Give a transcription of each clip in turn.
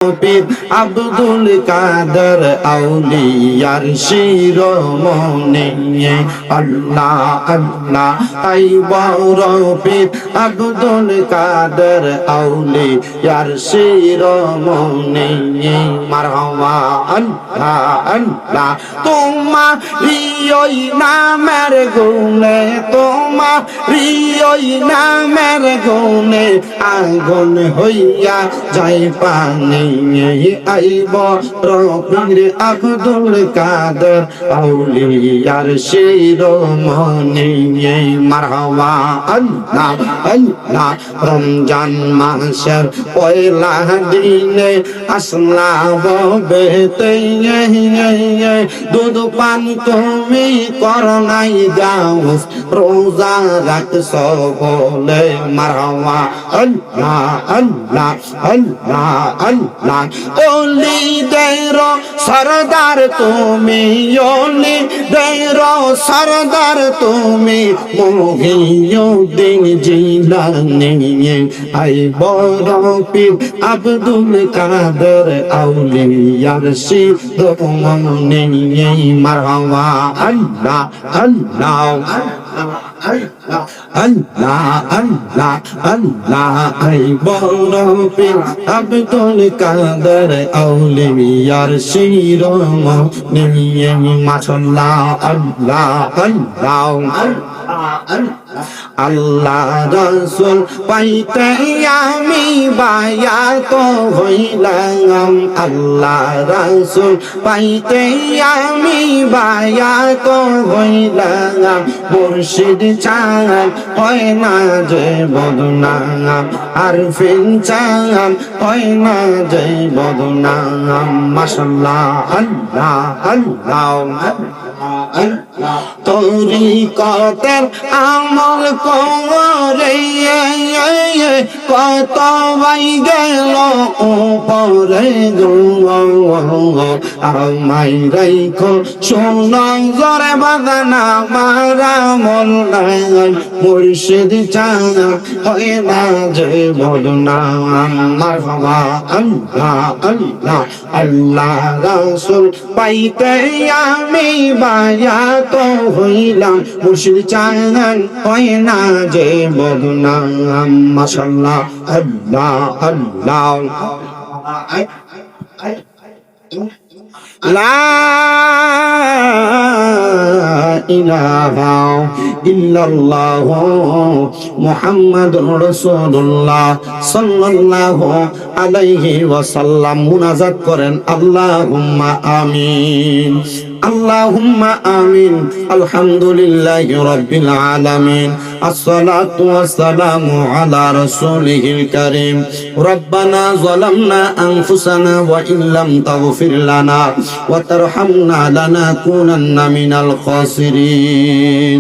পীর আব্দুল কাদের আউলিয়ার শিরোমণি আল্লাহ আল্লাহ তাই বড় পীর আব্দুল কাদের আউলিয়ার শিরোমণি মারহাবা আল্লাহ আল্লাহ তোমারি ওই নামের গুণে তোমারি ওই নামের গুণে আগুন হইয়া যায় পানি আইব রবির আব্দুল কাদের আউলিয়ার শিরোমণি মারহাবা আল্লাহ আল্লাহ রমজান মাসের পয়লা দিনে আসলাম বেতে দুধ পান তুমি করনাই যাও রোজা রাখছ বলে মারহাবা আল্লাহ আল্লাহ আল্লাহ আল্লাহ ওলি দের সরদার তুমি ওলি দের সরদার তুমি মুহিউদ্দিন জিলানী আই বড় পীর আব্দুল কাদের আউলিয়ার শিরোমণি মারহাবা আল্লাহ আল্লাহ আল্লাহ আল্লাহ আল্লাহ আই বড় পীর আব্দুল কাদের আউলিয়ার শিরোমণি মাশাআল্লাহ আল্লাহ আল্লাহ আল্লাহ রাসূল পাইতে আমি বায়াত হইলাম আল্লাহ রাসূল পাইতে আমি বায়াত হইলাম মুর্শিদ চান হয় না যে বদনাম আরফিন চান হয় না যে বদনাম মাশাআল্লাহ আল্লাহ আল্লাহ তরিকতের আমল করে কত বাই গেল উপরে আমায় রাইখো সোনা জরে বাদানা মারা মন মুর্শিদ চান হয় না যে বদনাম মারহাবা আল্লাহ আল্লাহ আল্লাহ রাসূল পাইতে আমি বায়াত হইলাম মুর্শিদ চান হয় না যে বদনাম মাশাআল্লাহ আল্লাহ আল্লাহ লা ইলাহা ইল্লাল্লাহ মুহাম্মাদুর রাসূলুল্লাহ সাল্লাল্লাহু আলাইহি ওয়াসাল্লাম মুনাজাত করেন আল্লাহুম্মা আমিন আল্লাহুম্মা আমিন আলহামদুলিল্লাহি রাব্বিল আলামিন আসসালাতু ওয়াসসালামু আলা রাসূলিহিল কারীম রব্বানা যালামনা আনফুসানা ওয়া ইল্লাম তাগফির লানা ওয়া তারহামনা লানাকুনান্না মিনাল খাসিরিন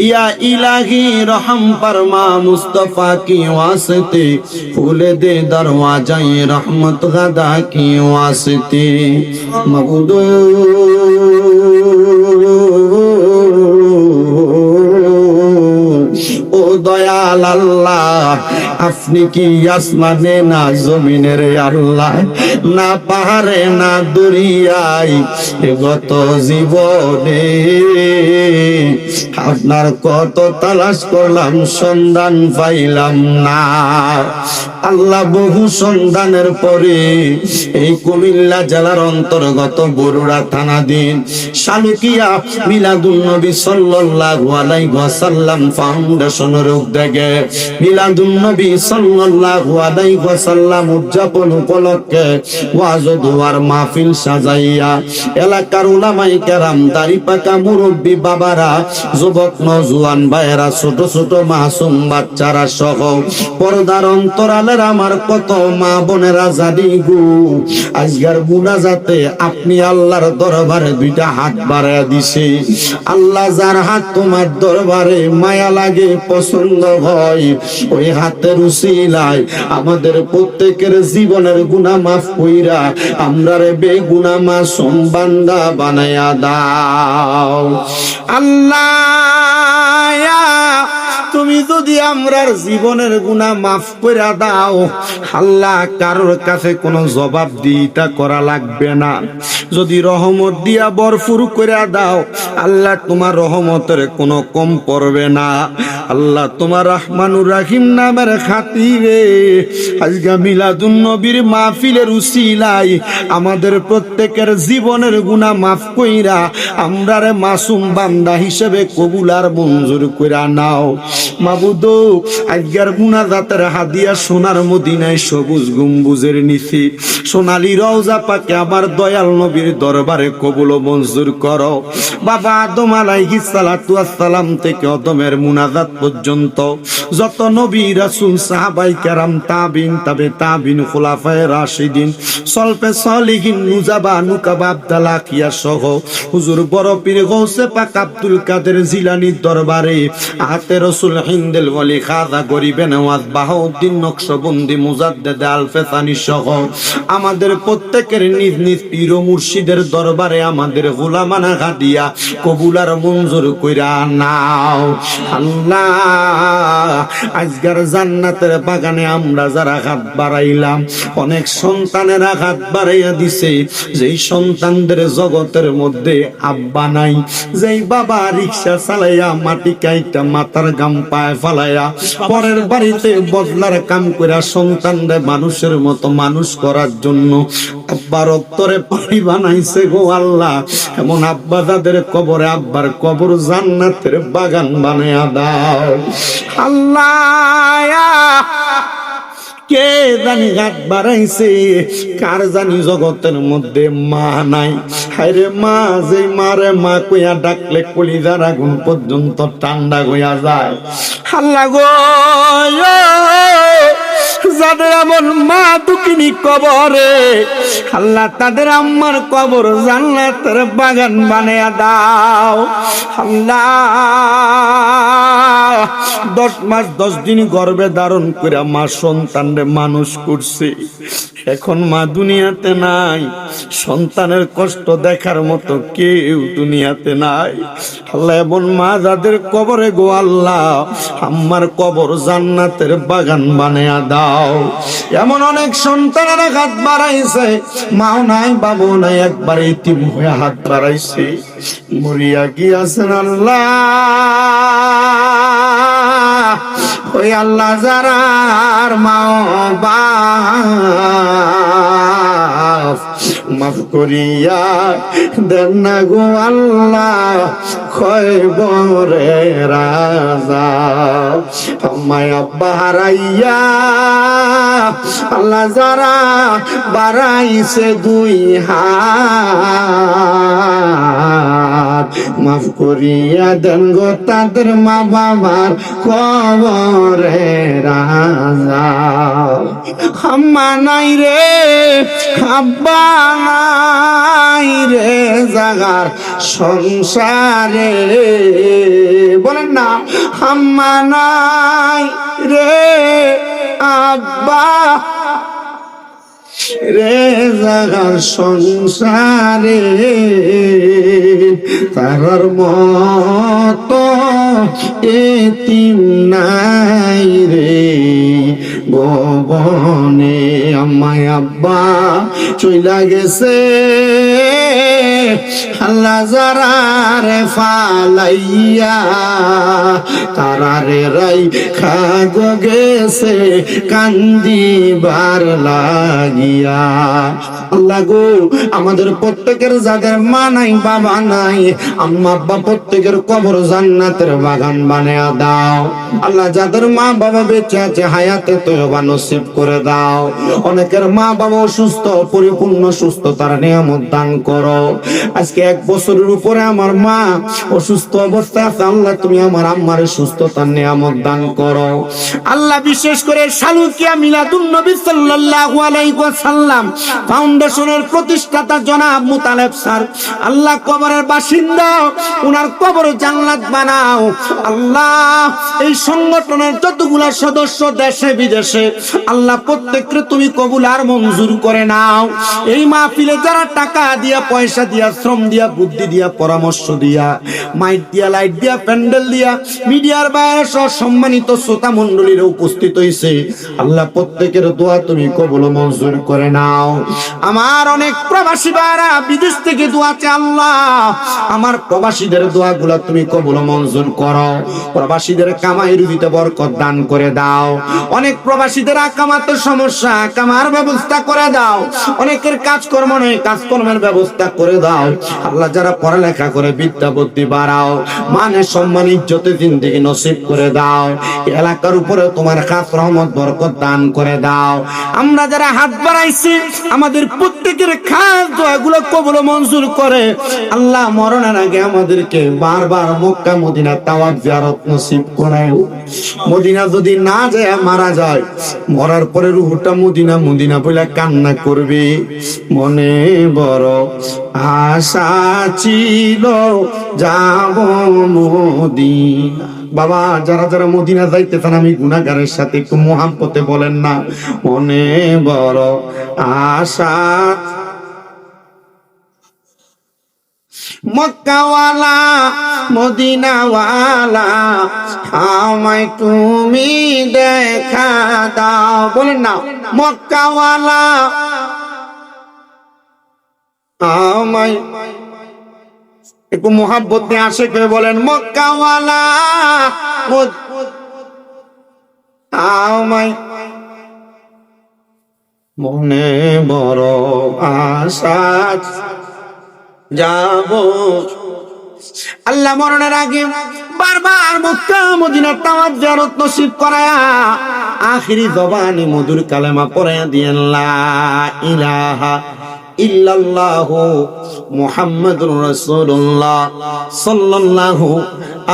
ইয়া ইলাহি রহম ফরমা মুস্তাফা কি ওয়াসতে খুলে দে দরওয়াজায়ে রহমত গাদা কি ওয়াসতে মাবুদ ও দয়াল আল্লাহ আপনি কি আসমানে না জমিনের আল্লাহ না পাহাড়ে না দরিয়ায় গত জীবনে আপনার কত তালাশ করলাম সন্ধান পাইলাম না আল্লাহ বহু সন্ধানের পরে এই কুমিল্লা জেলার অন্তর্গত বরুড়া থানাধীন শালুকিয়া মিলাদুন নবী সাল্লাল্লাহু আলাইহি ওয়াসাল্লাম ফাউন্ডেশনের উদ্যোগে মিলাদুন নবী সাল্লাল্লাহু আলাইহি ওয়াসাল্লাম উদযাপন উপলক্ষে ওয়াজ ও দোয়ার মাহফিল সাজাইয়া এলাকার উলামায়ে কেরাম দাড়ি পাকা মুরব্বি বাবারা যুবক নওজোয়ান ভাইয়েরা ছোট ছোট মাসুম বাচ্চারা সহ পর্দার অন্তরালের আমার কত মা বোনেরা জানি গো আজকের মুনাজাতে আপনি আল্লাহর দরবারে দুইটা হাত বাড়ায়া দিছে আল্লাহ যার হাত তোমার দরবারে মায়া লাগে পছন্দ হয় ওই হাতের উসিলায় আমাদের প্রত্যেকের জীবনের গুনাহ মাফ কইরা আমরারে বেগুনাহ মাসুম বান্দা বানায়া দাও আল্লাহ তুমি যদি আমরার জীবনের গুনাহ মাফ করে দাও, আল্লাহ কারোর কাছে কোনো জবাবদিহিতা করা লাগবে না। যদি রহমত দিয়া ভরপুর করে দাও, আল্লাহ তোমার রহমতের কোনো কম পড়বে না। আল্লাহ তোমার রহমানুর রহিম নামের খাতিরে আজকে মিলাদুন নবীর মাহফিলের উসিলায় আমাদের প্রত্যেকের জীবনের গুনাহ মাফ কইরা আমরারে মাসুম বান্দা হিসেবে কবুল আর মঞ্জুর কইরা নাও। মাবুদ, আজকের মুনাজাতের হাদিয়া সোনার মদিনায় সবুজ গম্বুজের নিচে সোনালী রওজা পাকে আমার দয়াল নবীর দরবারে কবুল ও মঞ্জুর করো। বাবা আদম আলাইহিস সালাতু ওয়াস সালাম থেকে অদমের মুনাজাত পর্যন্ত যত নবী রাসূল সাহাবায়ে কেরাম তাবিন তাবে তাবিন খুলাফায়ে রাশিদিন সলফে সলিহিন নুজাবা নুকাবা আব্দুল্লাহ কিয়া সহ হুজুর বড় পীর গৌসে পাক আব্দুল কাদের জিলানীর দরবারে আতে রাসূল হিন্দেল ওয়ালি খাজা গরিবে নওয়াজ বাহাউদ্দিন নকশবন্দি মুজাদ্দেদ আলফেসানি সহ আমাদের প্রত্যেকের নিজ নিজ পীর ও মুর্শিদের দরবারে আমাদের গোলামানা হাদিয়া কবুল আর মঞ্জুর কইরা নাও। আল্লাহ, আজকের জান্নাতের বাগানে আমরা যারা হাত বাড়াইলাম, অনেক সন্তানেরা হাত বাড়াইয়া দিছে, যেই সন্তানদের জগতের মধ্যে আব্বা নাই, যেই বাবা রিক্সা চালাইয়া মাটি কাইটা মাথার গাম পায়ে ফালাইয়া পরের বাড়িতে বদলার কাম কইরা সন্তানরে মানুষের মতো মানুষ করার জন্য আব্বার অন্তরে পানি বানাইছে গো আল্লাহ, এমন আব্বা যাদের কবরে আব্বার কবর জান্নাতের বাগান বানায়া দাও। আল্লাহ, কে জানি হাত বাড়াইছে, কার জানি জগতের মধ্যে মা নাই। হায়রে মা, যে মারে মা কইয়া ডাকলে কলিজার আগুন পর্যন্ত ঠান্ডা হইয়া যায়। আল্লাহ গো, যাদের এমন মা দুঃখিনী কবরে, আল্লাহ তাদের আম্মার কবর জান্নাতের বাগান বানায়া দাও। আল্লাহ, 10 মাস 10 দিন গর্ভে ধারণ করে মা সন্তানরে মানুষ করছে, এখন মা দুনিয়াতে নাই, সন্তানের কষ্ট দেখার মতো কেউ দুনিয়াতে নাই। আল্লাহ, এমন মা যাদের কবরে গো আল্লাহ, আম্মার কবর জান্নাতের বাগান বানায়া দাও। এমন অনেক সন্তানেরা হাত বাড়াইছে, মাও নাই বাবু নাই, একবার ইতিম হয়ে হাত বাড়াইছে, মরিয়া গিয়াছেন আল্লাহ। ওই আল্লাহ যারার মা বাপ মাফ করিয়া দেন না গো আল্লাহ, খয়বরে রাজা আমায় আব্বা হারাইয়া আল্লাহ যারা বাড়াইছে 2 হাত, মাফ করিয়া দেন গো তাদের মা বাবার কবরে রাজা। আম্মা নাই রে, আব্বা নাই রে, জাগার সংসারে, বলেন না, আম্মা নাই রে, আব্বা রে, জাগার সংসারে, তার মতো এতিম নাই রে ভুবনে। আমায় আব্বা চইলা গেছে, আল্লাহ যারা রে ফালাইয়া তারারে রাইখা গো গেছে কান্দিবার লাগিয়া। আল্লাহ গো, আমাদের প্রত্যেকের যাদের মা নাই বাবা নাই, আম্মা আব্বা প্রত্যেকের কবর জান্নাতের বাগান বানায়া দাও। আল্লাহ, যাদের মা বাবা বেঁচে আছে হায়াতে তওবা নসিব করে দাও। অনেকের মা বাবা অসুস্থ, পরিপূর্ণ সুস্থতার নিয়ামত দান করো। আজকে 1 বছরের উপরে আমার মা অসুস্থ অবস্থায় আছে, আল্লাহ তুমি আমার আম্মারে সুস্থতার নিয়ামত দান করো। আল্লাহ, বিশেষ করে সালুকিয়া মিলাদুন নবী সাল্লাল্লাহু আলাইহি ওয়াসাল্লাম ফাউন্ডেশনের প্রতিষ্ঠাতা জনাব মুতালেব স্যার, আল্লাহ কবরের বাসিন্দা, উনার কবর জান্নাত বানাও। আল্লাহ, এই সংগঠনের যতগুলা সদস্য দেশে বিদেশে এসে আল্লাহ প্রত্যেককে তুমি কবুল আর মঞ্জুর করে নাও। এই মাহফিলে যারা টাকা দিয়া, পয়সা দিয়া, শ্রম দিয়া, বুদ্ধি দিয়া, পরামর্শ দিয়া, মাইক দিয়া, লাইট দিয়া, প্যান্ডেল দিয়া, মিডিয়ার বাইরে সহ সম্মানিত শ্রোতা মণ্ডলীরা উপস্থিত হয়েছে, আল্লাহ প্রত্যেকের দোয়া তুমি কবুল মঞ্জুর করে নাও। আমার অনেক প্রবাসী ভাইরা বিদেশ থেকে দোয়া চায়, আল্লাহ আমার প্রবাসীদের দোয়াগুলা তুমি কবুল মঞ্জুর করো। প্রবাসীদের কামাই রুজিতে বরকত দান করে দাও। অনেক প্রবাসীদের কামাতে সমস্যা, কামার ব্যবস্থা করে দাও। অনেকের কাজকর্ম নেই, কাজকর্মের ব্যবস্থা করে দাও। আল্লাহ যারা পড়ালেখা করে বিদ্যা বুদ্ধি বাড়াও, মানে সম্মান ইজ্জতে জিন্দেগি নসিব করে দাও। এলাকার উপরে তোমার খাস রহমত বরকত দান করে দাও। আমরা যারা হাত বাড়াইছি আমাদের প্রত্যেকের খাস দোয়াগুলো কবুল মঞ্জুর করে আল্লাহ মরণের আগে আমাদেরকে বারবার মক্কা মদিনা তাওয়াফ জিয়ারত নসিব করায়। মদিনা যদি না যায় মারা যায়, মরার পরে রূহটা মদিনা মদিনা বলে কান্না করবে। মনে বড় আশা ছিল যাব মদিনা। বাবা যারা যারা মদিনা যাইতে চান আমি গুনাহগারের সাথে একটু মোহাম্মতে বলেন না, মনে বড় আশা। মক্কাওয়ালা মদিনাওয়ালা আমায় তুমি দেখা দাও, বলেন না মক্কাওয়ালা আমায় একটু মোহাব্বত নিয়ে আসে কে বলেন মক্কাওয়ালা আমায় মনে বড় আশা যাব। আল্লাহ মরণের আগে বারবার মক্কা মদিনা তাওয়াফ জিয়ারত নসিব করায়া আখিরি জবানে মধুর কালেমা পড়ায়া দিয়েন লা ইলাহা ইল্লাল্লাহু মুহাম্মাদুর রাসূলুল্লাহ সাল্লাল্লাহু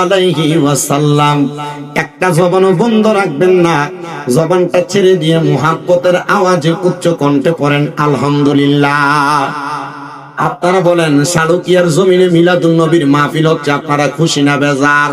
আলাইহি ওয়াসাল্লাম। একটা জবানও বন্ধ রাখবেন না, জবানটা ছেড়ে দিয়ে মুহাব্বতের আওয়াজে উচ্চ কণ্ঠে পড়েন আলহামদুলিল্লাহ। আপনারা বলেন সালুকিয়ার জমিনে মিলাদুন নবীর মাহফিল হচ্ছে, আপনারা খুশি না বেজার?